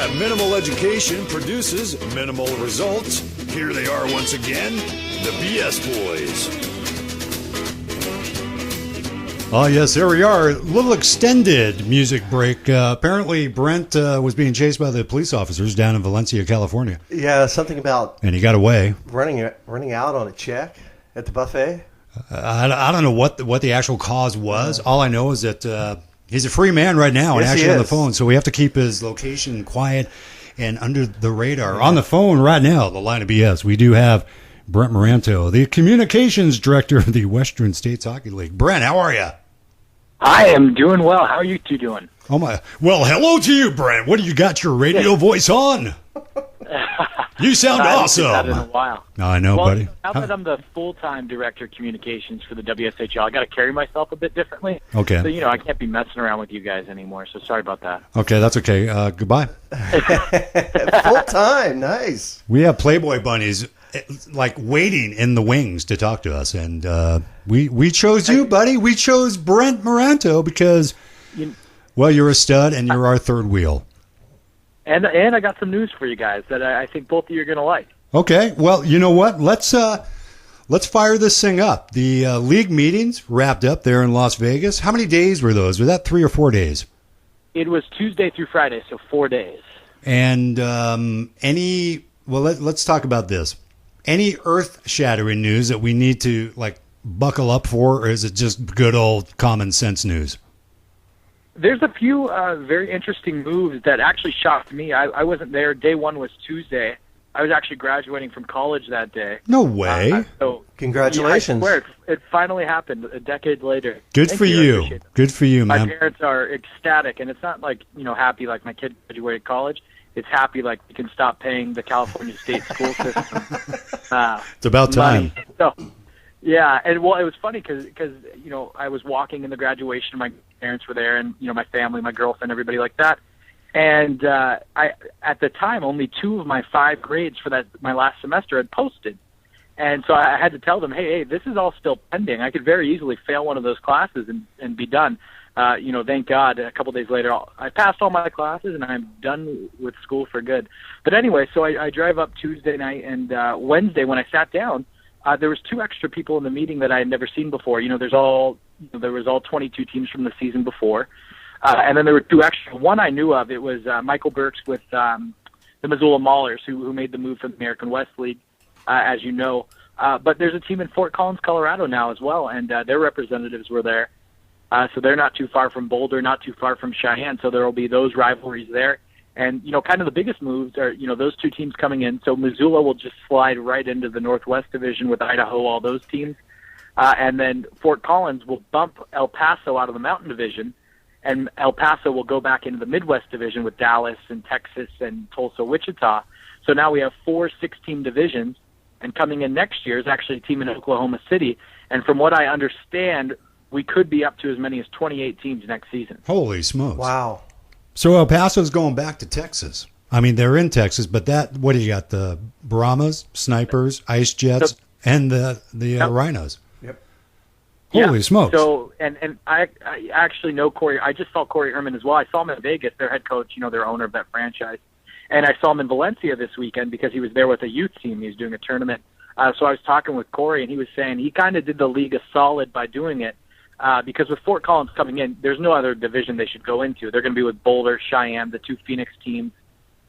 that minimal education produces minimal results. Here they are once again, the BS Boys. Oh, yes, here we are. A little extended music break. Apparently, Brent was being chased by the police officers down in Valencia, California. Yeah, something about... And he got away. Running out on a check at the buffet? I don't know what the actual cause was. All I know is that he's a free man right now and actually on the phone, so we have to keep his location quiet and under the radar. On the phone right now, the line of BS, we do have Brent Maranto, the communications director of the Western States Hockey League. Brent, how are you? I am doing well. How are you two doing? Oh my! Well, hello to you, Brent. What do you got your radio voice on? You sound awesome. I haven't done that in a while. I know, buddy. Now that I'm the full-time director of communications for the WSHL, I got to carry myself a bit differently. Okay. So, I can't be messing around with you guys anymore, so sorry about that. Okay, that's okay. Goodbye. Full-time, nice. We have Playboy bunnies like waiting in the wings to talk to us, and we chose you, buddy. We chose Brent Maranto because, you're a stud and you're our third wheel. And I got some news for you guys that I think both of you are going to like. Okay, well, you know what? Let's fire this thing up. The league meetings wrapped up there in Las Vegas. How many days were those? Was that 3 or 4 days? It was Tuesday through Friday, so 4 days. And let's talk about this. Any earth-shattering news that we need to buckle up for, or is it just good old common sense news? There's a few very interesting moves that actually shocked me. I wasn't there. Day one was Tuesday. I was actually graduating from college that day. No way. So congratulations. I swear, it finally happened a decade later. Good for you. Good for you, man. My parents are ecstatic, and it's not happy like my kid graduated college. It's happy like we can stop paying the California state school system. It's about time. So, yeah, and it was funny because I was walking in the graduation. My parents were there, and my family, my girlfriend, everybody like that. And I, at the time, only 2 of my 5 grades for my last semester had posted, and so I had to tell them, hey, this is all still pending. I could very easily fail one of those classes and be done. Thank God, a couple days later, I passed all my classes and I'm done with school for good. But anyway, so I drive up Tuesday night, and Wednesday when I sat down, there was 2 extra people in the meeting that I had never seen before. There was all 22 teams from the season before, and then there were 2 extra. One I knew of. It was Michael Burks with the Missoula Maulers, who made the move from the American West League, as you know. But there's a team in Fort Collins, Colorado now as well, and their representatives were there. So they're not too far from Boulder, not too far from Cheyenne, so there will be those rivalries there. And, kind of the biggest moves are, those 2 teams coming in. So Missoula will just slide right into the Northwest Division with Idaho, all those teams. And then Fort Collins will bump El Paso out of the Mountain Division, and El Paso will go back into the Midwest Division with Dallas and Texas and Tulsa, Wichita. So now we have 4 6-team divisions, and coming in next year is actually a team in Oklahoma City. And from what I understand, we could be up to as many as 28 teams next season. Holy smokes. Wow. So El Paso's going back to Texas. I mean, they're in Texas, but what do you got? The Brahmas, Snipers, Ice Jets, and the Rhinos. Yep. Holy smokes. So, and I actually know Corey. I just saw Corey Herman as well. I saw him in Vegas, their head coach, their owner of that franchise. And I saw him in Valencia this weekend because he was there with a youth team. He was doing a tournament. So I was talking with Corey, and he was saying he kind of did the league a solid by doing it. Because with Fort Collins coming in, there's no other division they should go into. They're going to be with Boulder, Cheyenne, the 2 Phoenix teams,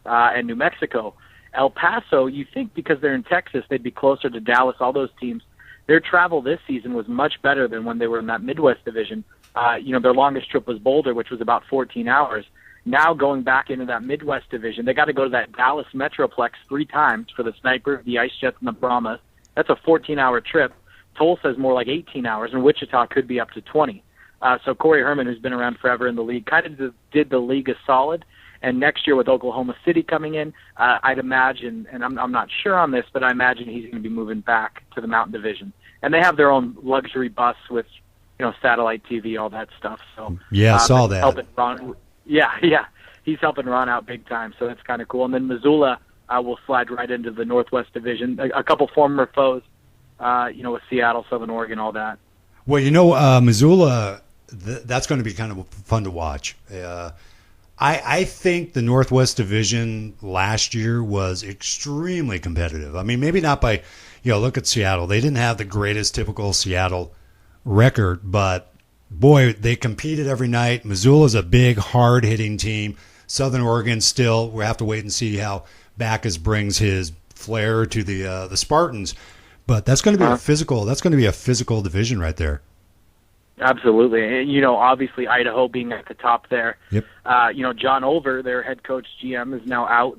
and New Mexico. El Paso, you think because they're in Texas, they'd be closer to Dallas, all those teams. Their travel this season was much better than when they were in that Midwest division. Their longest trip was Boulder, which was about 14 hours. Now going back into that Midwest division, they got to go to that Dallas Metroplex 3 times for the Sniper, the Ice Jets, and the Brahmas. That's a 14-hour trip. Tulsa is more like 18 hours, and Wichita could be up to 20. So Corey Herman, who's been around forever in the league, kind of did the league a solid. And next year with Oklahoma City coming in, I'd imagine, and I'm not sure on this, but I imagine he's going to be moving back to the Mountain Division. And they have their own luxury bus with, satellite TV, all that stuff. So yeah, I saw that. Helping Ron, yeah, he's helping Ron out big time. So that's kind of cool. And then Missoula will slide right into the Northwest Division. A couple former foes. With Seattle, Southern Oregon, all that. Well, Missoula, that's going to be kind of fun to watch. I think the Northwest Division last year was extremely competitive. I mean, maybe not by, look at Seattle. They didn't have the greatest typical Seattle record, but boy, they competed every night. Missoula's a big, hard-hitting team. Southern Oregon still, we have to wait and see how Backus brings his flair to the Spartans. But that's going to be a physical. That's going to be a physical division right there. Absolutely. And, obviously Idaho being at the top there. Yep. John Olver, their head coach GM, is now out.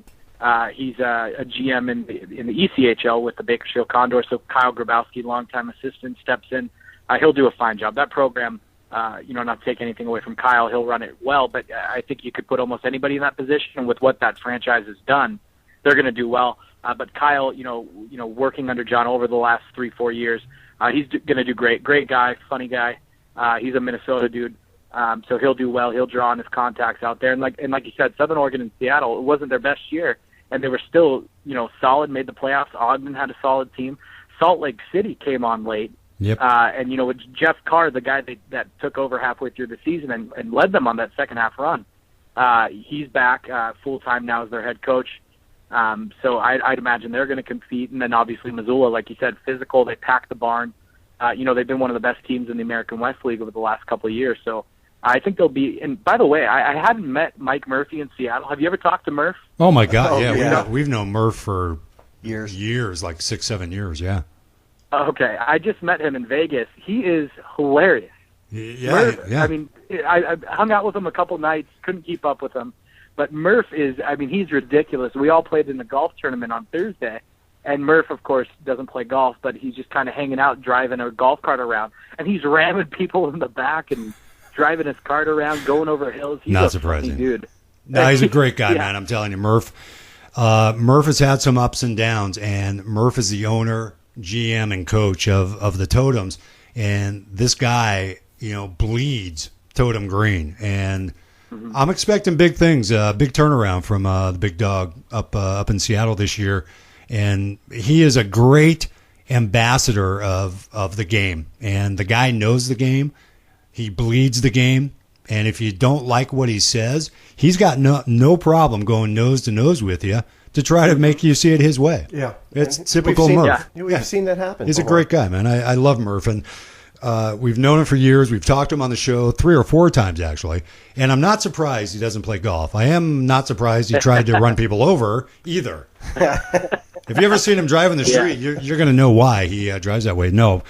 He's a GM in the ECHL with the Bakersfield Condors. So Kyle Grabowski, longtime assistant, steps in. He'll do a fine job. That program, not to take anything away from Kyle, he'll run it well. But I think you could put almost anybody in that position. And with what that franchise has done, they're going to do well. But Kyle, working under John Olver the last 3-4 years, he's going to do great. Great guy, funny guy. He's a Minnesota dude, so he'll do well. He'll draw on his contacts out there. And like you said, Southern Oregon and Seattle, it wasn't their best year, and they were still, solid, made the playoffs. Ogden had a solid team. Salt Lake City came on late. Yep. And, with Jeff Carr, the guy that took over halfway through the season and led them on that second half run, he's back full-time now as their head coach. So I'd imagine they're going to compete. And then obviously Missoula, like you said, physical. They pack the barn. They've been one of the best teams in the American West League over the last couple of years. So I think they'll be – and by the way, I hadn't met Mike Murphy in Seattle. Have you ever talked to Murph? Oh, my God, yeah. We've known Murph for years, like 6-7 years, yeah. Okay, I just met him in Vegas. He is hilarious. Yeah, Murph, yeah. I mean, I hung out with him a couple nights, couldn't keep up with him. But Murph he's ridiculous. We all played in the golf tournament on Thursday. And Murph, of course, doesn't play golf, but he's just kind of hanging out, driving a golf cart around. And he's ramming people in the back and driving his cart around, going over hills. He's Not a surprising. funny dude. No, he's a great guy, Yeah. man. I'm telling you, Murph. Murph has had some ups and downs, and Murph is the owner, GM, and coach of the Totems. And this guy, bleeds Totem Green. And I'm expecting big things, big turnaround from the big dog up in Seattle this year. And he is a great ambassador of the game. And the guy knows the game. He bleeds the game. And if you don't like what he says, he's got no problem going nose to nose with you to try to make you see it his way. Yeah. It's typical Murph. We've seen that happen. He's a great guy, man. I love Murph. And we've known him for years. We've talked to him on the show 3 or 4 times, actually. And I'm not surprised he doesn't play golf. I am not surprised he tried to run people over either. If you ever seen him driving the street, you're going to know why he drives that way. No,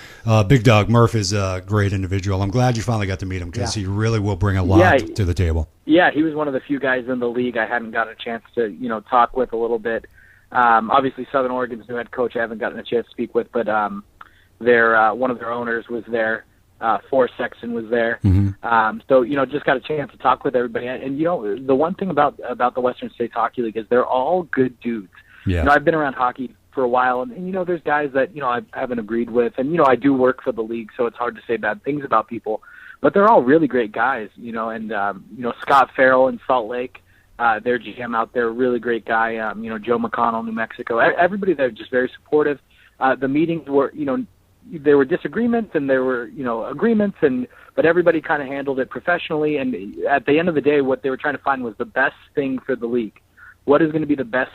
Big Dog Murph is a great individual. I'm glad you finally got to meet him because he really will bring a lot to the table. Yeah, he was one of the few guys in the league I hadn't gotten a chance to, talk with a little bit. Obviously, Southern Oregon's new head coach I haven't gotten a chance to speak with, but one of their owners was there. Forrest Sexton was there. Mm-hmm. So, just got a chance to talk with everybody. And, the one thing about the Western States Hockey League is they're all good dudes. Yeah. I've been around hockey for a while, and there's guys that, I haven't agreed with. And, I do work for the league, so it's hard to say bad things about people. But they're all really great guys, and, Scott Farrell in Salt Lake, their GM out there, really great guy. Joe McConnell, New Mexico. Everybody there just very supportive. The meetings were, there were disagreements and there were, agreements, but everybody kind of handled it professionally. And at the end of the day, what they were trying to find was the best thing for the league. What is going to be the best,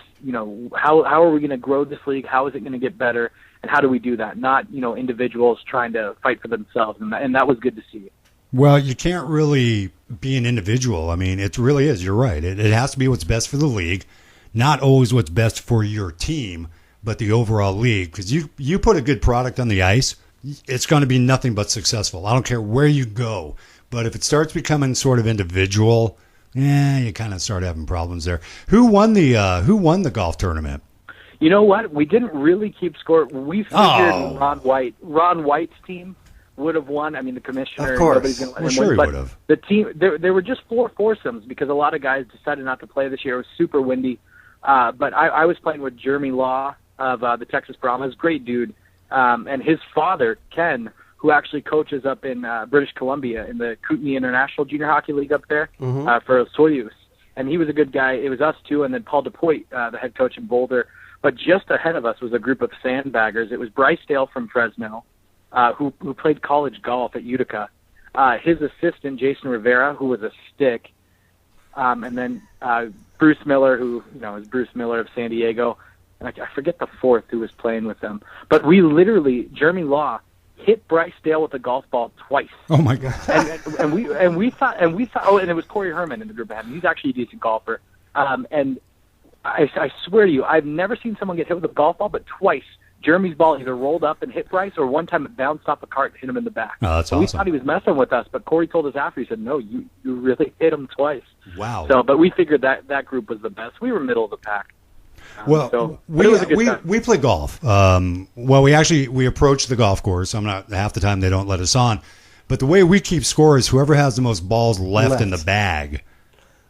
how are we going to grow this league? How is it going to get better? And how do we do that? Not, individuals trying to fight for themselves. And that was good to see. Well, you can't really be an individual. I mean, it really is. You're right. It has to be what's best for the league, not always what's best for your team, but the overall league. Because you put a good product on the ice, it's going to be nothing but successful. I don't care where you go. But if it starts becoming sort of individual, you kind of start having problems there. Who won the golf tournament? You know what? We didn't really keep score. We figured Ron White's team would have won. I mean, the commissioner. Of course. Nobody's going to let him sure win. he But would have. the team, there were just 4 foursomes because a lot of guys decided not to play this year. It was super windy. But I was playing with Jeremy Law of the Texas Brahmas, great dude, and his father, Ken, who actually coaches up in British Columbia in the Kootenai International Junior Hockey League up there for Soyuz. And he was a good guy. It was us two, and then Paul DePoit, the head coach in Boulder. But just ahead of us was a group of sandbaggers. It was Bryce Dale from Fresno, who played college golf at Utica. His assistant, Jason Rivera, who was a stick. and then Bruce Miller, who is Bruce Miller of San Diego, and I forget the fourth who was playing with them. But we literally, Jeremy Law hit Bryce Dale with a golf ball twice. Oh my God! and we thought. Oh, and it was Corey Herman in the group ahead. He's actually a decent golfer. And I swear to you, I've never seen someone get hit with a golf ball, but twice. Jeremy's ball either rolled up and hit Bryce, or one time it bounced off a cart and hit him in the back. Oh, that's awesome. We thought he was messing with us, but Corey told us after. He said, "No, you really hit him twice." Wow. So, but we figured that group was the best. We were middle of the pack. We play golf. We approach the golf course. Half the time they don't let us on, but the way we keep score is whoever has the most balls left in the bag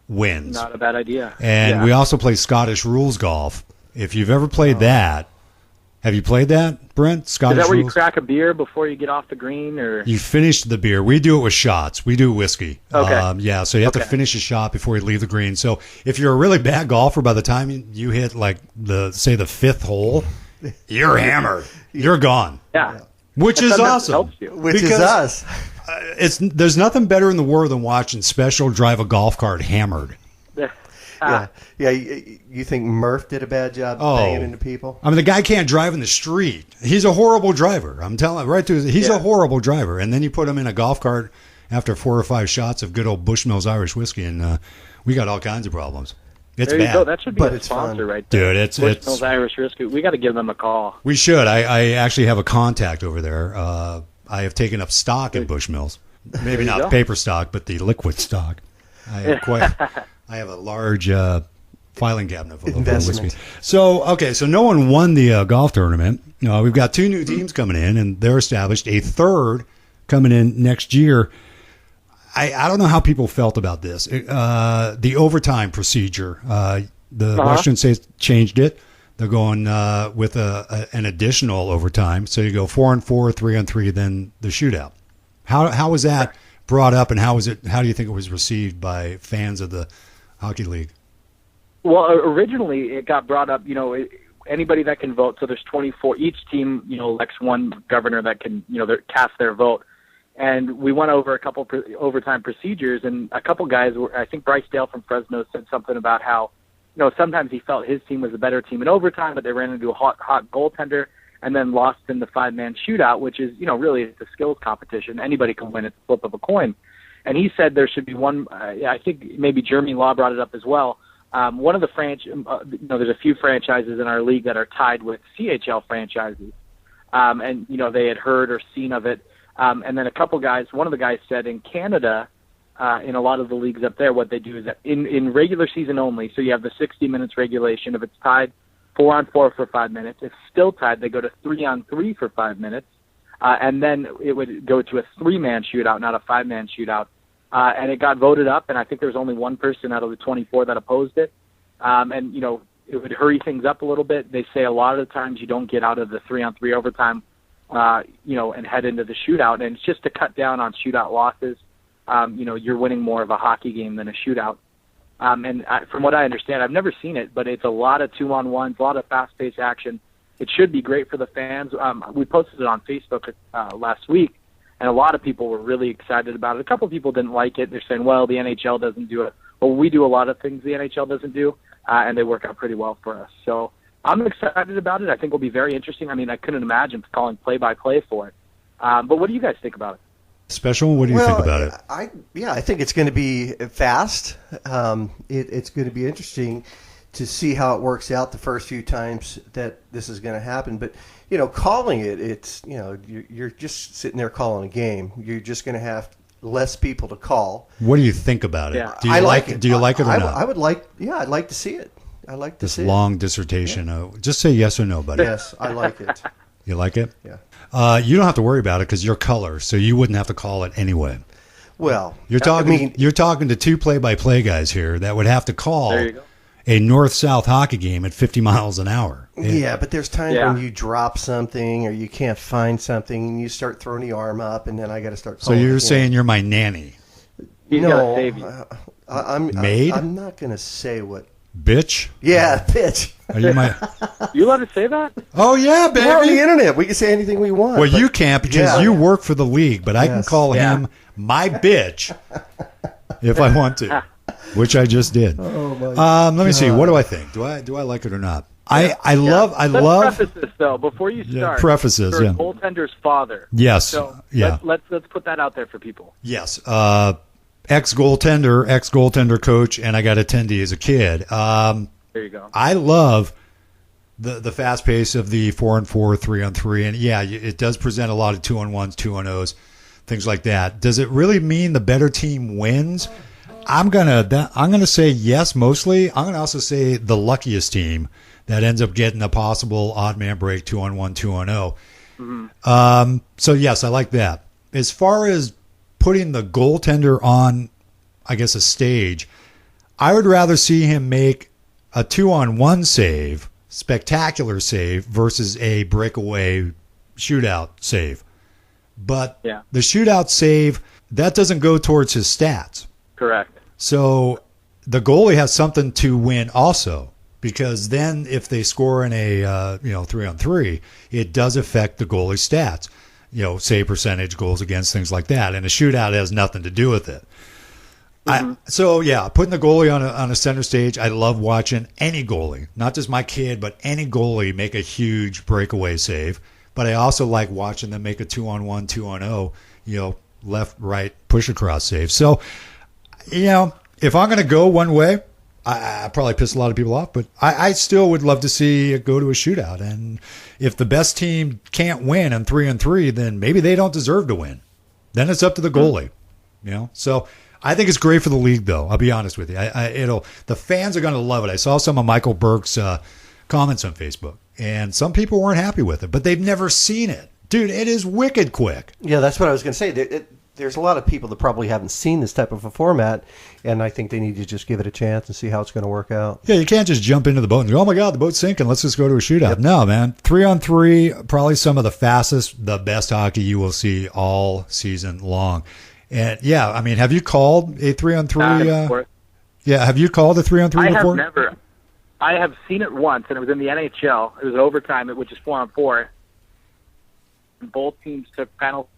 wins. Not a bad idea. And we also play Scottish rules golf. If you've ever played that. Have you played that, Brent? Scottish Is that where rules? you crack a beer before you get off the green, or you finish the beer? We do it with shots. We do whiskey. Okay. So you have to finish a shot before you leave the green. So if you're a really bad golfer, by the time you hit the fifth hole, you're hammered. You're gone. Yeah. Which is awesome. Which is us. There's nothing better in the world than watching Special drive a golf cart hammered. Yeah. You think Murph did a bad job banging into people? I mean, the guy can't drive in the street. He's a horrible driver. I'm telling you, he's a horrible driver. And then you put him in a golf cart after 4 or 5 shots of good old Bushmills Irish whiskey, and we got all kinds of problems. It's there bad. You go. That should be but a sponsor right there. Dude, it's Bushmills Irish whiskey. We got to give them a call. We should. I actually have a contact over there. I have taken up stock in Bushmills. Maybe not paper stock, but the liquid stock. I have a large filing cabinet full of whiskey. So no one won the golf tournament. We've got 2 new teams coming in, and they're established. A third coming in next year. I don't know how people felt about this. The overtime procedure. The Washington State changed it. They're going with an additional overtime. So you go 4-on-4, 3-on-3, then the shootout. How was that brought up, and how do you think it was received by fans of the hockey league? Well, originally it got brought up, anybody that can vote. So there's 24. Each team, elects one governor that can, cast their vote. And we went over a couple overtime procedures, and a couple guys I think Bryce Dale from Fresno said something about how, sometimes he felt his team was a better team in overtime, but they ran into a hot goaltender and then lost in the 5-man shootout, which is, really it's a skills competition. Anybody can win at the flip of a coin. And he said there should be one, I think maybe Jeremy Law brought it up as well. One of the there's a few franchises in our league that are tied with CHL franchises. And, they had heard or seen of it. And then one of the guys said in Canada, in a lot of the leagues up there, what they do is that in regular season only, so you have the 60 minutes regulation. If it's tied 4-on-4 for 5 minutes, if still tied, they go to 3-on-3 for 5 minutes. And then it would go to a 3-man shootout, not a 5-man shootout. And it got voted up, and I think there was only one person out of the 24 that opposed it. And, it would hurry things up a little bit. They say a lot of the times you don't get out of the 3-on-3 overtime, and head into the shootout. And it's just to cut down on shootout losses. You're winning more of a hockey game than a shootout. From what I understand, I've never seen it, but it's a lot of 2-on-1s, a lot of fast-paced action. It should be great for the fans. We posted it on Facebook last week, and a lot of people were really excited about it. A couple of people didn't like it. They're saying, well, the NHL doesn't do it. Well, we do a lot of things the NHL doesn't do, and they work out pretty well for us. So I'm excited about it. I think it'll be very interesting. I mean, I couldn't imagine calling play-by-play for it. But what do you guys think about it? Special? What do you think about it? I think it's going to be fast. It's going to be interesting to see how it works out the first few times that this is going to happen. But, calling it's, you're just sitting there calling a game. You're just going to have less people to call. What do you think about it? Yeah. Do you like it? Do you like it or not? I'd like to see it. I'd like to see it. This long dissertation. Yeah. Just say yes or no, buddy. Yes, I like it. You like it? Yeah. You don't have to worry about it because you're color, so you wouldn't have to call it anyway. Well, you're talking to 2 play-by-play guys here that would have to call a north-south hockey game at 50 miles an hour. Yeah, but there's times when you drop something or you can't find something and you start throwing the arm up, and then I got to start calling. So you're saying you're my nanny? He's got to save you. I'm not going to say what. Bitch? Yeah, bitch. Are you my? You allowed to say that? Oh yeah, baby. We're on the internet. We can say anything we want. Well, you can't because you work for the league, but I can call him my bitch if I want to. which I just did. Oh my let me see. What do I think? Do I like it or not? I love. Let's preface this though before you start. Prefaces. Yeah. Goaltender's father. Yes. So yeah. Let's put that out there for people. Yes. Ex-goaltender coach, and I got attendee as a kid. There you go. I love the fast pace of the 4-on-4, 3-on-3, and yeah, it does present a lot of 2-on-1s, 2-on-0s, things like that. Does it really mean the better team wins? I'm gonna say yes, mostly. I'm gonna also say the luckiest team that ends up getting a possible odd man break 2-on-1, 2-on-0. Mm-hmm. So yes, I like that. As far as putting the goaltender on, I guess, a stage, I would rather see him make a 2-on-1 save, spectacular save, versus a breakaway shootout save. But the shootout save, that doesn't go towards his stats. Correct. So the goalie has something to win also, because then if they score in a 3-on-3, it does affect the goalie's stats. Save percentage, goals against, things like that. And a shootout has nothing to do with it. Mm-hmm. Putting the goalie on a center stage, I love watching any goalie, not just my kid, but any goalie make a huge breakaway save. But I also like watching them make a 2-on-1, 2-on-0, left, right, push across save. So, if I'm going to go one way, I probably piss a lot of people off, but I still would love to see it go to a shootout. And if the best team can't win on 3-on-3, then maybe they don't deserve to win. Then it's up to the goalie, So I think it's great for the league, though. I'll be honest with you. The fans are going to love it. I saw some of Michael Burke's comments on Facebook, and some people weren't happy with it, but they've never seen it. Dude, it is wicked quick. Yeah, that's what I was going to say. There's a lot of people that probably haven't seen this type of a format, and I think they need to just give it a chance and see how it's going to work out. Yeah, you can't just jump into the boat and go, oh my God, the boat's sinking, let's just go to a shootout. Yep. No, man. 3-on-3, probably some of the fastest, the best hockey you will see all season long. And yeah, I mean, have you called a 3-on-3? Have you called a 3-on-3 before? I have never. I have seen it once, and it was in the NHL. It was overtime, which is 4-on-4. Both teams took penalties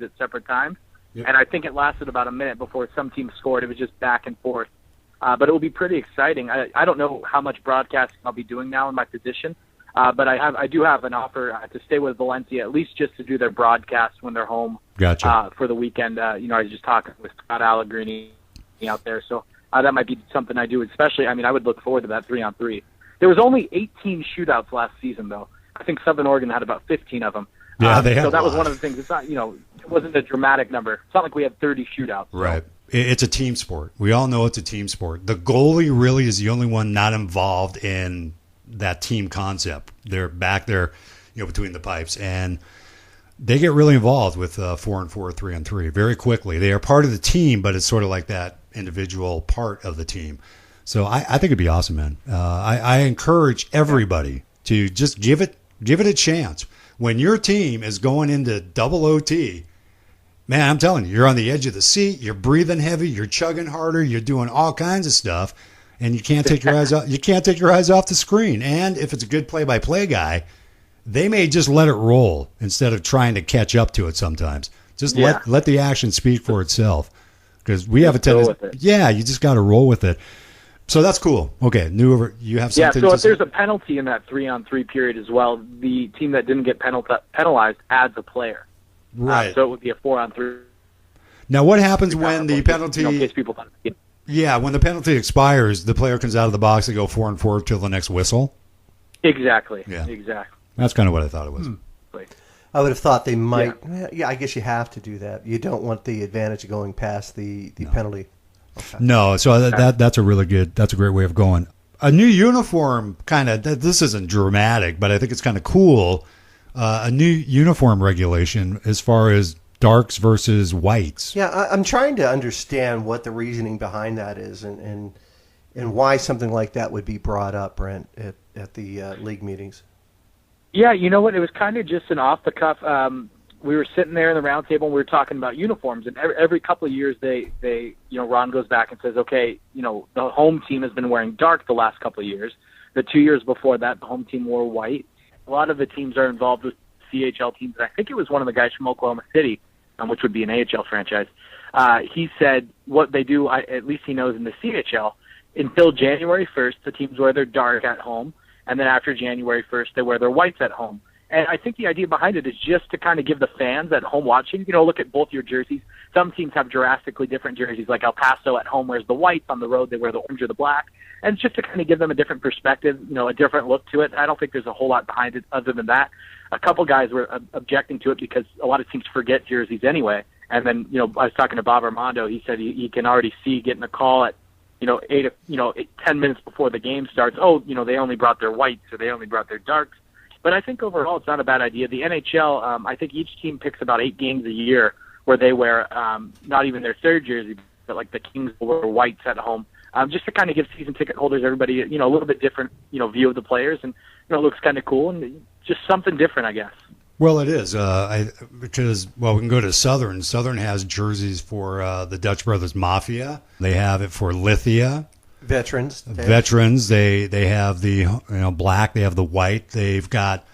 at separate times, and I think it lasted about a minute before some team scored. It was just back and forth. But it will be pretty exciting. I don't know how much broadcasting I'll be doing now in my position, but I do have an offer to stay with Valencia, at least just to do their broadcast when they're home. Gotcha. For the weekend. I was just talking with Scott Allegrini out there, so that might be something I do. Especially, I would look forward to that 3-on-3. There was only 18 shootouts last season, though. I think Southern Oregon had about 15 of them. Yeah, they had so that a was lot. one of the things. It's not, it wasn't a dramatic number. It's not like we had 30 shootouts. So. Right. It's a team sport. We all know it's a team sport. The goalie really is the only one not involved in that team concept. They're back there, between the pipes, and they get really involved with 4-on-4, 3-on-3 very quickly. They are part of the team, but it's sort of like that individual part of the team. So I think it'd be awesome, man. I encourage everybody to just give it a chance. When your team is going into double OT, man, I'm telling you, you're on the edge of the seat. You're breathing heavy. You're chugging harder. You're doing all kinds of stuff, and you can't take your eyes off. You can't take your eyes off the screen. And if it's a good play-by-play guy, they may just let it roll instead of trying to catch up to it. Sometimes just let the action speak for itself, because we have a tendency. Yeah, you just got to roll with it. So that's cool. Okay, you have something. Yeah. So if there's a penalty in that 3-on-3 period as well, the team that didn't get penalized adds a player. Right. So it would be a 4-on-3. Now, what happens when the penalty? In case people thought. Yeah, when the penalty expires, the player comes out of the box. They go 4-on-4 till the next whistle. Exactly. Yeah. Exactly. That's kind of what I thought it was. I would have thought they might. Yeah, I guess you have to do that. You don't want the advantage of going past the penalty. Okay. No, so that's a great way of going. A new uniform, kind of. This isn't dramatic, but I think it's kind of cool. A new uniform regulation as far as darks versus whites. Yeah, I'm trying to understand what the reasoning behind that is, and why something like that would be brought up, Brent, at the league meetings. Yeah, you know what? It was kind of just an off-the-cuff. We were sitting there in the round table and we were talking about uniforms. And every couple of years, Ron goes back and says, okay, the home team has been wearing dark the last couple of years. The 2 years before that, the home team wore white. A lot of the teams are involved with CHL teams. And I think it was one of the guys from Oklahoma City, which would be an AHL franchise, He said what they do, at least he knows in the CHL, until January 1st, the teams wear their dark at home, and then after January 1st, they wear their whites at home. And I think the idea behind it is just to kind of give the fans at home watching, look at both your jerseys. Some teams have drastically different jerseys, like El Paso at home wears the whites, on the road they wear the orange or the black. And it's just to kind of give them a different perspective, a different look to it. I don't think there's a whole lot behind it other than that. A couple guys were objecting to it because a lot of teams forget jerseys anyway. And then, I was talking to Bob Armando. He said he can already see getting a call at, 10 minutes before the game starts. Oh, they only brought their whites or they only brought their darks. But I think overall it's not a bad idea. The NHL, I think each team picks about 8 games a year where they wear not even their third jersey, but like the Kings will wear whites at home, just to kind of give season ticket holders, everybody, a little bit different, view of the players. And, it looks kind of cool and just something different, I guess. Well, it is, because we can go to Southern. Southern has jerseys for the Dutch Brothers Mafia. They have it for Lithia. Veterans. They have the black. They have the white. They've got,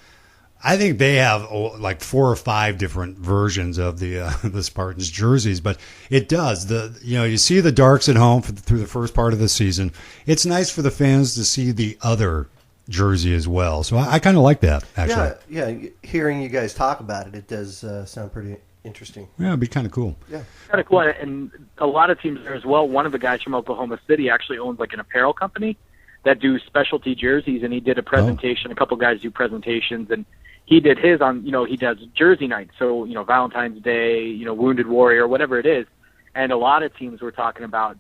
I think they have like 4 or 5 different versions of the Spartans jerseys. But it does you see the darks at home through the first part of the season. It's nice for the fans to see the other jersey as well. So I kind of like that, actually. Yeah. Hearing you guys talk about it, it does sound pretty interesting. Yeah, it'd be kind of cool. Yeah. Kind of cool. And a lot of teams there as well. One of the guys from Oklahoma City actually owns like an apparel company that do specialty jerseys, and he did a presentation. A couple guys do presentations, and he did his on, he does jersey night. So, Valentine's Day, Wounded Warrior, whatever it is. And a lot of teams were talking about,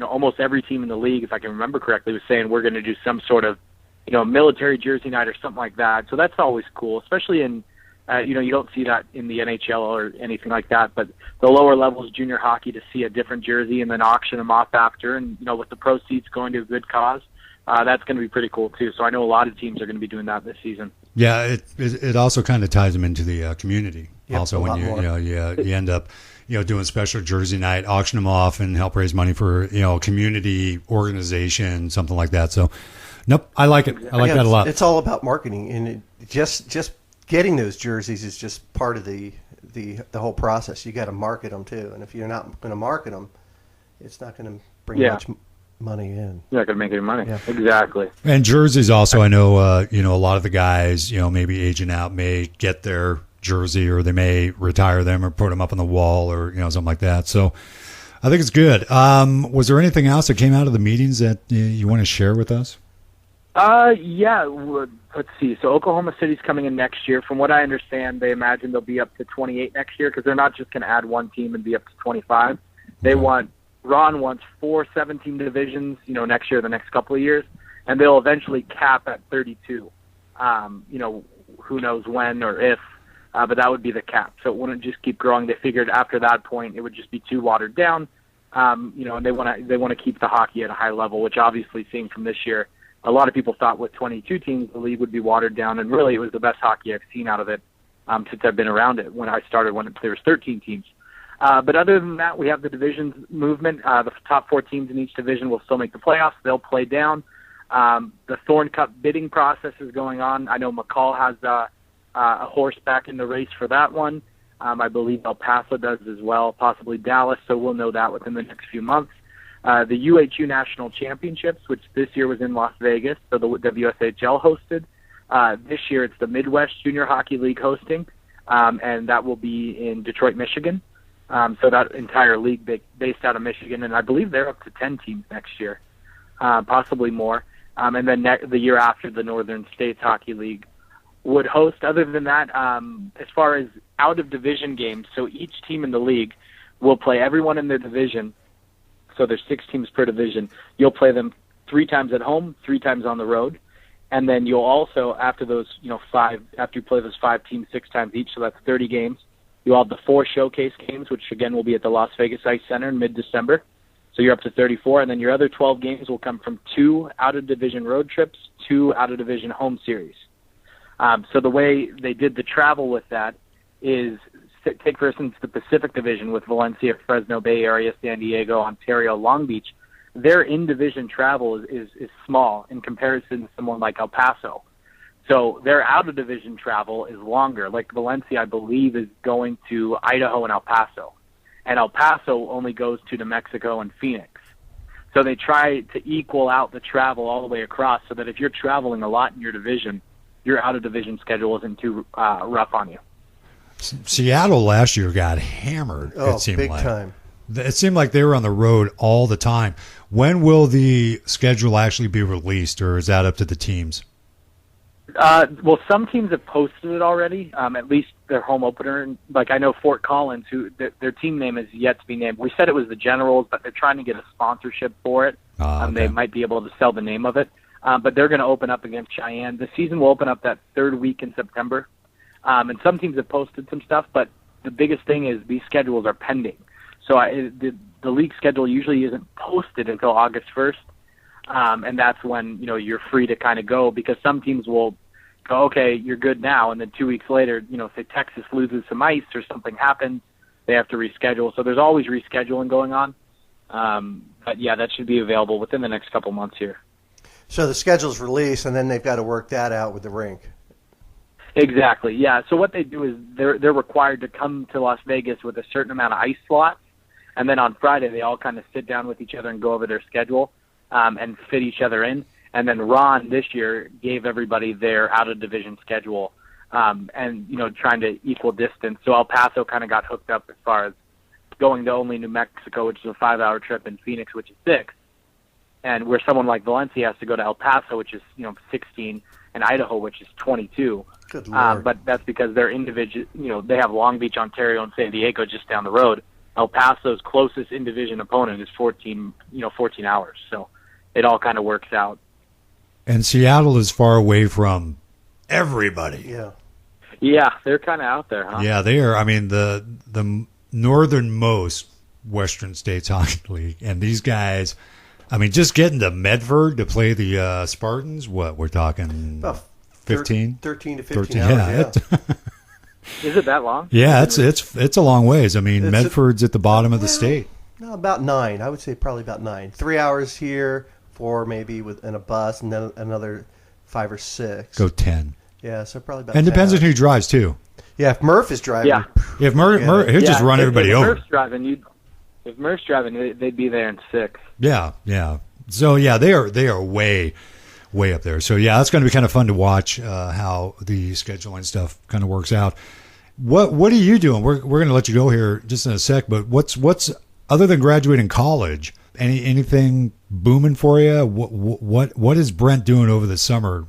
almost every team in the league, if I can remember correctly, was saying we're going to do some sort of military jersey night or something like that. So that's always cool, especially in, you don't see that in the NHL or anything like that. But the lower levels, junior hockey, to see a different jersey and then auction them off after, and with the proceeds going to a good cause, that's going to be pretty cool too. So I know a lot of teams are going to be doing that this season. Yeah, it also kind of ties them into the community. Yep, also, when you end up doing special jersey night, auction them off, and help raise money for a community organization, something like that. So. Nope, I like it. I like that a lot. It's all about marketing, and just getting those jerseys is just part of the whole process. You got to market them too, and if you're not going to market them, it's not going to bring much money in. You're not going to make any money. Yeah. Exactly. And jerseys also, I know, a lot of the guys, maybe aging out, may get their jersey, or they may retire them or put them up on the wall, or something like that. So I think it's good. Was there anything else that came out of the meetings that you want to share with us? Yeah, let's see. So Oklahoma City's coming in next year. From what I understand, they imagine they'll be up to 28 next year, because they're not just going to add one team and be up to 25. They want, Ron wants 4 7-team divisions, next year, the next couple of years, and they'll eventually cap at 32. Who knows when or if, but that would be the cap. So it wouldn't just keep growing. They figured after that point it would just be too watered down, and they want to keep the hockey at a high level, which obviously, seeing from this year, a lot of people thought with 22 teams, the league would be watered down, and really it was the best hockey I've seen out of it since I've been around it. When I started, when there was 13 teams. But other than that, we have the divisions movement. The top 4 teams in each division will still make the playoffs. They'll play down. The Thorn Cup bidding process is going on. I know McCall has a horse back in the race for that one. I believe El Paso does as well, possibly Dallas, so we'll know that within the next few months. The UHU National Championships, which this year was in Las Vegas, so the WSHL hosted. This year it's the Midwest Junior Hockey League hosting, and that will be in Detroit, Michigan. So that entire league based out of Michigan, and I believe they're up to 10 teams next year, possibly more. And then the year after, the Northern States Hockey League would host. Other than that, as far as out-of-division games, so each team in the league will play everyone in their division. So there's 6 teams per division. You'll play them 3 times at home, 3 times on the road, and then you'll also, after those, after you play those 5 teams 6 times each, so that's 30 games. You'll have the 4 showcase games, which again will be at the Las Vegas Ice Center in mid-December. So you're up to 34, and then your other 12 games will come from 2 out-of-division road trips, 2 out-of-division home series. So the way they did the travel with that is, take, for instance, the Pacific Division with Valencia, Fresno Bay Area, San Diego, Ontario, Long Beach. Their in-division travel is small in comparison to someone like El Paso. So their out-of-division travel is longer. Like Valencia, I believe, is going to Idaho and El Paso. and El Paso only goes to New Mexico and Phoenix. So they try to equal out the travel all the way across so that if you're traveling a lot in your division, your out-of-division schedule isn't too rough on you. Seattle last year got hammered, Oh, it seemed big like. time. It seemed like they were on the road all the time. When will the schedule actually be released, or is that up to the teams? Well, some teams have posted it already, at least their home opener. Like I know Fort Collins, who their team name is yet to be named. We said it was the Generals, but they're trying to get a sponsorship for it. Okay. They might be able to sell the name of it. But they're going to open up against Cheyenne. The season will open up that third week in September. And some teams have posted some stuff, but the biggest thing is these schedules are pending. So the league schedule usually isn't posted until August 1st. And that's when, you're free to kind of go, because some teams will go, okay, you're good now. And then 2 weeks later, say Texas loses some ice or something happens, they have to reschedule. So there's always rescheduling going on. But yeah, that should be available within the next couple months here. So the schedule's released, and then they've got to work that out with the rink. Exactly, yeah. So what they do is they're required to come to Las Vegas with a certain amount of ice slots, and then on Friday they all kind of sit down with each other and go over their schedule and fit each other in. And then Ron this year gave everybody their out-of-division schedule and, trying to equal distance. So El Paso kind of got hooked up as far as going to only New Mexico, which is a 5-hour trip, and Phoenix, which is 6. And where someone like Valencia has to go to El Paso, which is 16, and Idaho, which is 22. Good Lord. But that's because they're individual. They have Long Beach, Ontario, and San Diego just down the road. El Paso's closest in-division opponent is 14 hours. So it all kind of works out. And Seattle is far away from everybody. Yeah. Yeah, they're kind of out there, huh? Yeah, they are. I mean, the northernmost Western States Hockey League, and these guys. I mean, just getting to Medford to play the Spartans, what, we're talking About 15? 13 to 15 hours, yeah. Is it that long? Yeah, it's a long ways. I mean, Medford's at the bottom of the state. No, about 9. I would say probably about 9. 3 hours here, 4 maybe in a bus, and then another 5 or 6. Go 10. Yeah, so probably about And 10 depends on hours. who drives, too. Yeah, if Murph is driving. Yeah. If Murph, he'll just run everybody if over. Murph's driving, if Murph's driving, they'd be there in 6. Yeah. So, yeah, they are way up there. So, yeah, that's going to be kind of fun to watch how the scheduling stuff kind of works out. What are you doing? We're going to let you go here just in a sec, but what's other than graduating college, anything booming for you? What is Brent doing over the summer?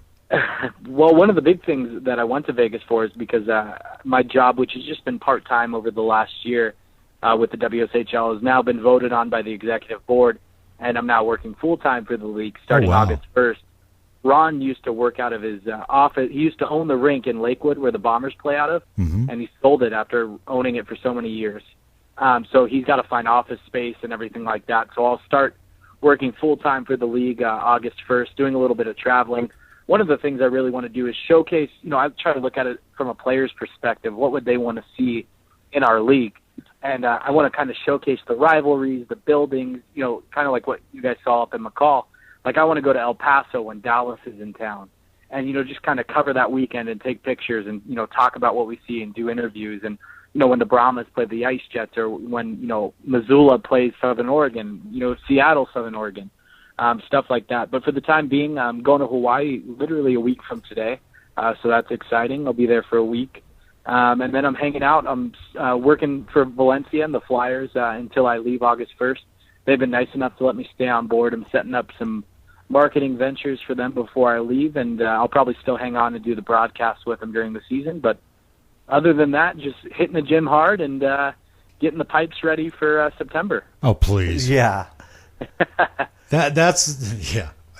Well, one of the big things that I went to Vegas for is because my job, which has just been part-time over the last year with the WSHL, has now been voted on by the executive board, and I'm now working full-time for the league starting August 1st. Ron used to work out of his office. He used to own the rink in Lakewood where the Bombers play out of, and he sold it after owning it for so many years. So he's got to find office space and everything like that. So I'll start working full-time for the league August 1st, doing a little bit of traveling. One of the things I really want to do is showcase, I try to look at it from a player's perspective. What would they want to see in our league? And I want to kind of showcase the rivalries, the buildings, kind of like what you guys saw up in McCall. Like I want to go to El Paso when Dallas is in town and, just kind of cover that weekend and take pictures and, talk about what we see and do interviews. And, when the Brahmas play the Ice Jets or when, Missoula plays Southern Oregon, Seattle, Southern Oregon, stuff like that. But for the time being, I'm going to Hawaii literally a week from today. So that's exciting. I'll be there for a week. And then I'm hanging out. I'm working for Valencia and the Flyers until I leave August 1st. They've been nice enough to let me stay on board. I'm setting up some marketing ventures for them before I leave, and I'll probably still hang on and do the broadcast with them during the season. But other than that, just hitting the gym hard and getting the pipes ready for September. Oh, please. Yeah. That's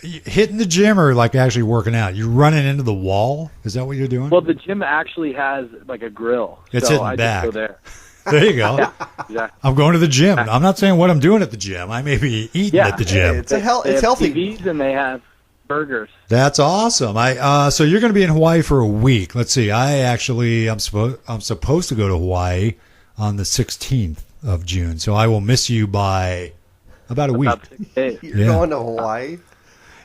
hitting the gym or like actually working out? You're running into the wall? Is that what you're doing? Well, the gym actually has like a grill. It's so hitting I back. just go there. There you go. Yeah, exactly. I'm going to the gym. I'm not saying what I'm doing at the gym. I may be eating at the gym. It's They have healthy. TVs and they have burgers. That's awesome. So you're going to be in Hawaii for a week. Let's see. I'm supposed to go to Hawaii on the 16th of June. So I will miss you by about a week. About 6 days. You're going to Hawaii?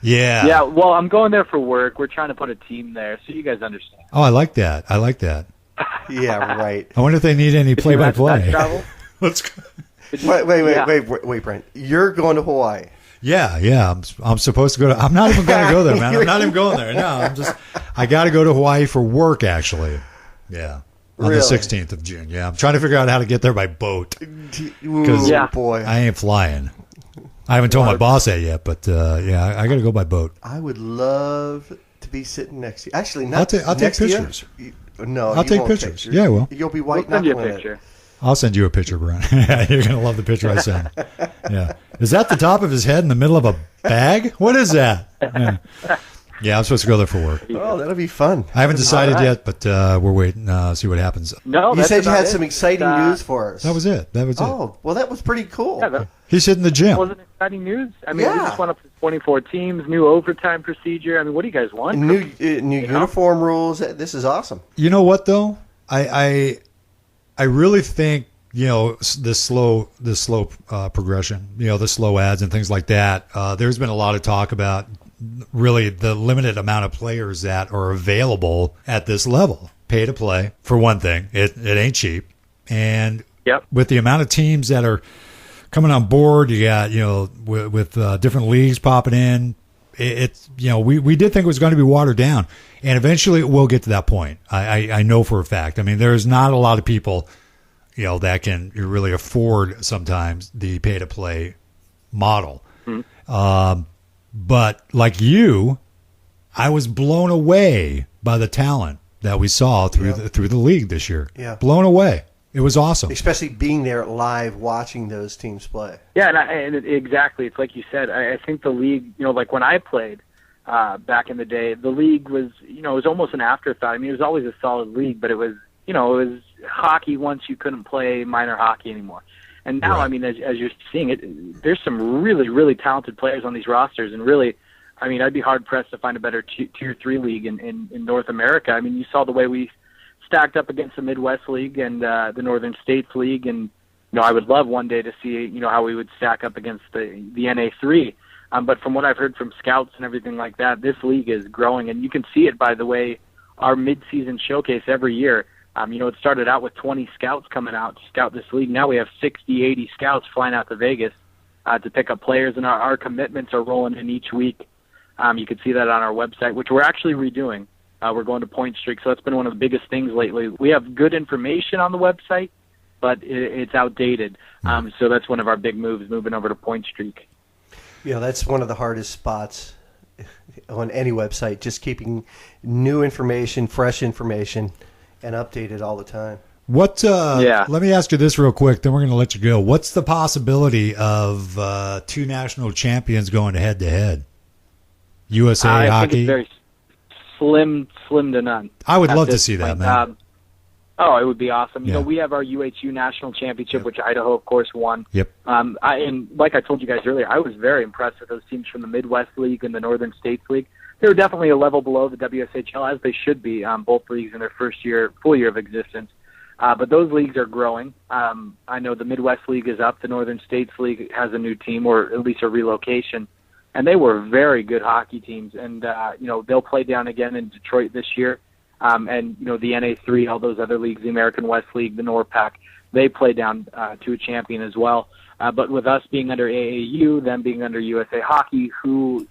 Yeah. Yeah, well, I'm going there for work. We're trying to put a team there, so you guys understand. Oh, I like that. Yeah, right. I wonder if they need any That's play-by-play. travel. Let's go. Wait, Brent. You're going to Hawaii. Yeah. I'm supposed to go to. I'm not even going to go there, man. I'm not even going there. No, I got to go to Hawaii for work, actually. Yeah. On the 16th of June. Yeah. I'm trying to figure out how to get there by boat. Because boy, I ain't flying. I haven't told my boss that yet, but I got to go by boat. I would love to be sitting next to you. Actually, not I'll take pictures. No, I'll take pictures. Yeah, I will. You'll be white knuckling knuckling a picture. I'll send you a picture, Brent. You're going to love the picture I send. Yeah. Is that the top of his head in the middle of a bag? What is that? Yeah, I'm supposed to go there for work. Oh, that'll be fun. I haven't decided yet, but we're waiting to see what happens. No, you said you had some exciting news for us. That was it. Oh, well, that was pretty cool. Yeah, he's hitting the gym. Wasn't exciting news? I mean, we just went up to 24 teams, new overtime procedure. I mean, what do you guys want? New uniform rules. This is awesome. You know what, though? I really think, the slow progression, the slow ads and things like that. There's been a lot of talk about really the limited amount of players that are available at this level. Pay to play, for one thing. It ain't cheap. And with the amount of teams that are coming on board, you got, with different leagues popping in, we did think it was going to be watered down. And eventually it will get to that point. I know for a fact. I mean, there's not a lot of people, that can really afford sometimes the pay to play model. Mm-hmm. But like you, I was blown away by the talent that we saw through the league this year. Yeah. Blown away. It was awesome. Especially being there live watching those teams play. Yeah, and exactly. It's like you said. I think the league, like when I played back in the day, the league was, it was almost an afterthought. I mean, it was always a solid league, but it was, it was hockey once you couldn't play minor hockey anymore. And now, right. I mean, as you're seeing it, there's some really, really talented players on these rosters. And really, I mean, I'd be hard-pressed to find a better Tier 3 league in North America. I mean, you saw the way we stacked up against the Midwest League and the Northern States League. And, I would love one day to see, how we would stack up against the NA3. But from what I've heard from scouts and everything like that, this league is growing. And you can see it by the way our mid-season showcase every year. It started out with 20 scouts coming out to scout this league. Now we have 60, 80 scouts flying out to Vegas to pick up players, and our commitments are rolling in each week. You can see that on our website, which we're actually redoing. We're going to Point Streak, so that's been one of the biggest things lately. We have good information on the website, but it's outdated. So that's one of our big moves, moving over to Point Streak. Yeah, that's one of the hardest spots on any website, just keeping new information, fresh information, and updated all the time. Let me ask you this real quick, then we're going to let you go. What's the possibility of two national champions going head-to-head? USA Hockey? I think it's very slim to none. I would love to see that, man. It would be awesome. We have our UHU National Championship, which Idaho, of course, won. Yep. And like I told you guys earlier, I was very impressed with those teams from the Midwest League and the Northern States League. They were definitely a level below the WSHL, as they should be, both leagues in their full year of existence. But those leagues are growing. I know the Midwest League is up. The Northern States League has a new team, or at least a relocation. And they were very good hockey teams. And, they'll play down again in Detroit this year. And, the NA3, all those other leagues, the American West League, the NORPAC, they play down to a champion as well. But with us being under AAU, them being under USA Hockey, who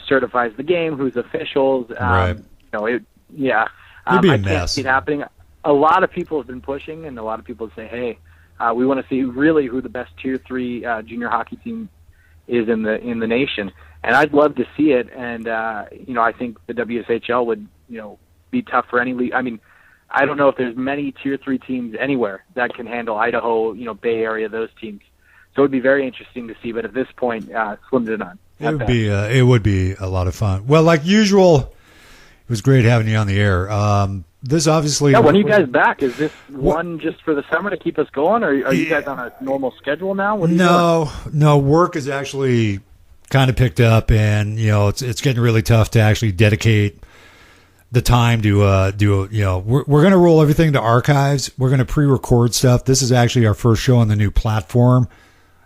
certifies the game, who's officials, right. It'd be a mess. I can't see it happening. A lot of people have been pushing, and a lot of people say, hey, we want to see really who the best Tier 3 junior hockey team is in the nation. And I'd love to see it, and, I think the WSHL would, be tough for any league. I mean, I don't know if there's many Tier 3 teams anywhere that can handle Idaho, Bay Area, those teams. So it would be very interesting to see, but at this point, slim to none. It would be a lot of fun. Well, like usual, it was great having you on the air. This obviously... Yeah, when are you guys back? Is this one just for the summer to keep us going, or are you guys on a normal schedule now? What are you doing? No, work is actually kind of picked up, and, it's getting really tough to actually dedicate the time to we're going to roll everything to archives. We're going to pre-record stuff. This is actually our first show on the new platform,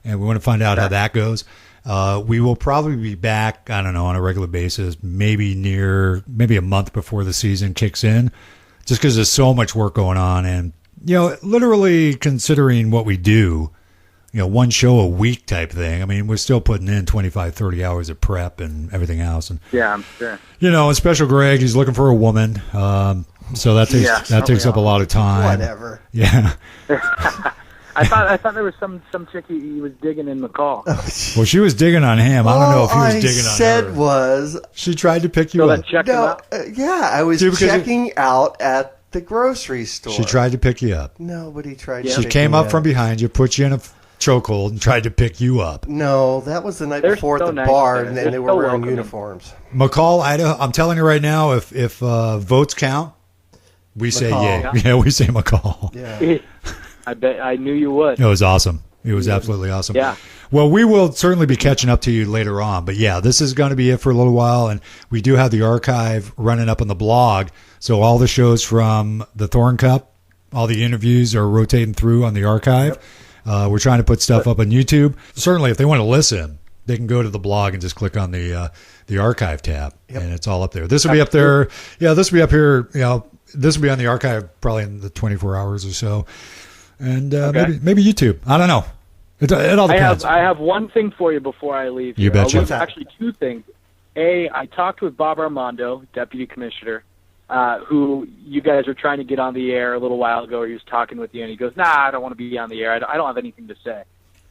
and we want to find out how that goes. We will probably be back, I don't know, on a regular basis, maybe a month before the season kicks in, just because there's so much work going on. And, literally considering what we do, one show a week type thing. I mean, we're still putting in 25, 30 hours of prep and everything else. And yeah, I'm sure. And Special Greg, he's looking for a woman. So that takes up a lot of time. Whatever. Yeah. I thought there was some chick he was digging in McCall. Well, she was digging on him. I don't know if he was digging on her. All I said was... She tried to pick you up. I was checking out at the grocery store. She tried to pick you up. Nobody tried to She came up from behind you, put you in a chokehold, and tried to pick you up. No, that was the night before at the bar, and they were wearing uniforms. McCall, Idaho, I'm telling you right now, if votes count, we say yay. Yeah, we say McCall. Yeah. I bet I knew you would. It was awesome. It was absolutely awesome. Yeah. Well, we will certainly be catching up to you later on. But yeah, this is going to be it for a little while. And we do have the archive running up on the blog. So all the shows from the Thorn Cup, all the interviews are rotating through on the archive. Yep. We're trying to put stuff up on YouTube. Certainly, if they want to listen, they can go to the blog and just click on the archive tab. Yep. And it's all up there. This will be up there. Yeah, this will be up here. This will be on the archive probably in the 24 hours or so. And maybe YouTube. I don't know. It all depends. I have one thing for you before I leave. You betcha. Actually, two things. I talked with Bob Armando, Deputy Commissioner, who you guys were trying to get on the air a little while ago. He was talking with you, and he goes, "Nah, I don't want to be on the air. I don't have anything to say."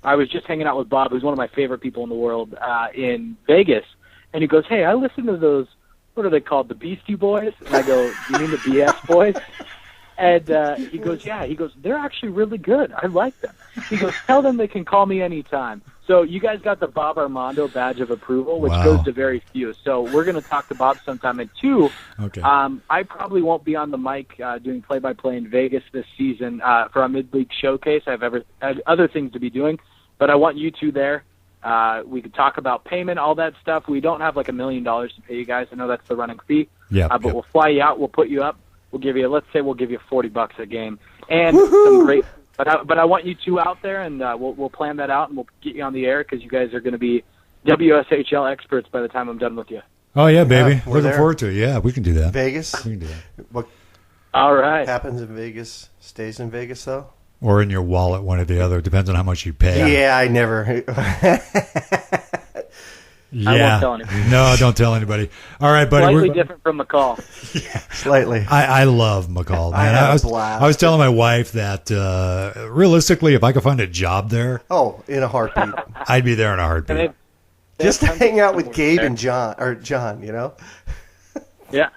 I was just hanging out with Bob, who's one of my favorite people in the world, in Vegas, and he goes, "Hey, I listened to those. What are they called? The Beastie Boys?" And I go, "You mean the BS Boys?" And he goes, "Yeah." He goes, "They're actually really good. I like them." He goes, "Tell them they can call me anytime." So you guys got the Bob Armando badge of approval, which goes to very few. So we're going to talk to Bob sometime. And two, I probably won't be on the mic doing play-by-play in Vegas this season for our mid-league showcase. I have other things to be doing, but I want you two there. We could talk about payment, all that stuff. We don't have like $1 million to pay you guys. I know that's the running fee. But we'll fly you out. We'll put you up. We'll give you, let's say, $40 a game, and some great. But I want you two out there, and we'll plan that out, and we'll get you on the air because you guys are going to be WSHL experts by the time I'm done with you. Oh yeah, baby! Looking forward to it. Yeah, we can do that. Vegas. We can do that. What? All right. Happens in Vegas stays in Vegas, though. Or in your wallet, one or the other. Depends on how much you pay. Yeah, I never. Yeah. I won't tell anybody. No, don't tell anybody. All right, buddy. Slightly different from McCall. Yeah, slightly. I love McCall, man. I was telling my wife that realistically, if I could find a job there, in a heartbeat, I'd be there in a heartbeat. Just to hang out with Gabe and John, Yeah,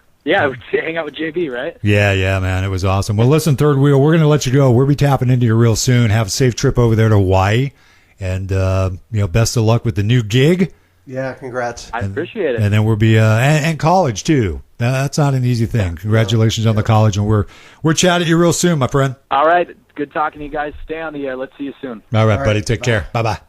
hang out with JB, right? Yeah, man. It was awesome. Well, listen, Third Wheel, we're going to let you go. We'll be tapping into you real soon. Have a safe trip over there to Hawaii, and best of luck with the new gig. Yeah, congrats. I appreciate it. And then we'll be and college too. That's not an easy thing. Congratulations on the college, and we're chatting you real soon, my friend. All right, good talking to you guys. Stay on the air. Let's see you soon. All right, buddy. Take care. Bye.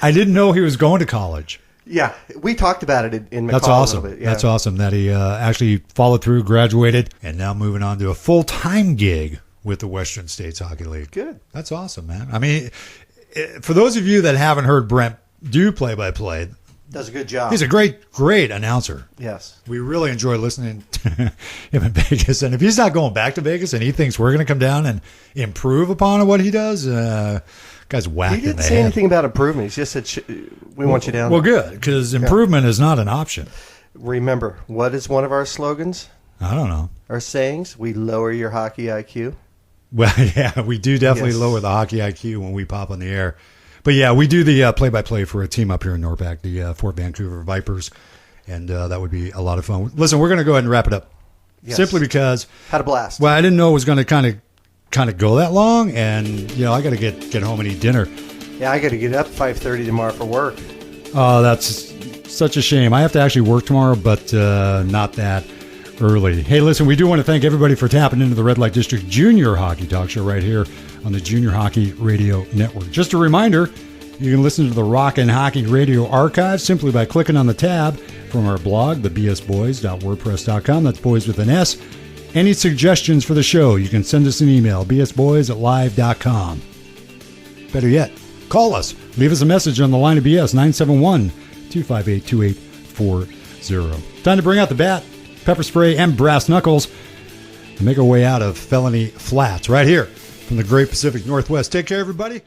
I didn't know he was going to college. Yeah, we talked about it in McCall That's awesome. a little bit. Yeah. That's awesome that he actually followed through, graduated, and now moving on to a full-time gig with the Western States Hockey League. Good. That's awesome, man. I mean, for those of you that haven't heard Brent do play-by-play, does a good job. He's a great announcer. Yes. We really enjoy listening to him in Vegas. And if he's not going back to Vegas and he thinks we're going to come down and improve upon what he does, guy's whacked in the head. He didn't say anything about improvement. He just said, we want you down. Well, good, because improvement is not an option. Remember, what is one of our slogans? I don't know. Our sayings? We lower your hockey IQ. Well, yeah, we do definitely lower the hockey IQ when we pop on the air. But yeah, we do the play-by-play for a team up here in Norpac, the Fort Vancouver Vipers, and that would be a lot of fun. Listen, we're going to go ahead and wrap it up, simply because had a blast. Well, I didn't know it was going to kind of go that long, and I got to get home and eat dinner. Yeah, I got to get up 5:30 tomorrow for work. Oh, that's such a shame. I have to actually work tomorrow, but not that early. Hey, listen, we do want to thank everybody for tapping into the Red Light District Junior Hockey Talk Show right here on the Junior Hockey Radio Network. Just a reminder, you can listen to the Rockin Hockey Radio archive simply by clicking on the tab from our blog, thebsboys.wordpress.com. That's boys with an S. Any suggestions for the show, you can send us an email, bsboys@live.com. Better yet, call us. Leave us a message on the line of BS, 971-258-2840. Time to bring out the bat, pepper spray, and brass knuckles and make our way out of Felony Flats right here from the great Pacific Northwest. Take care, everybody.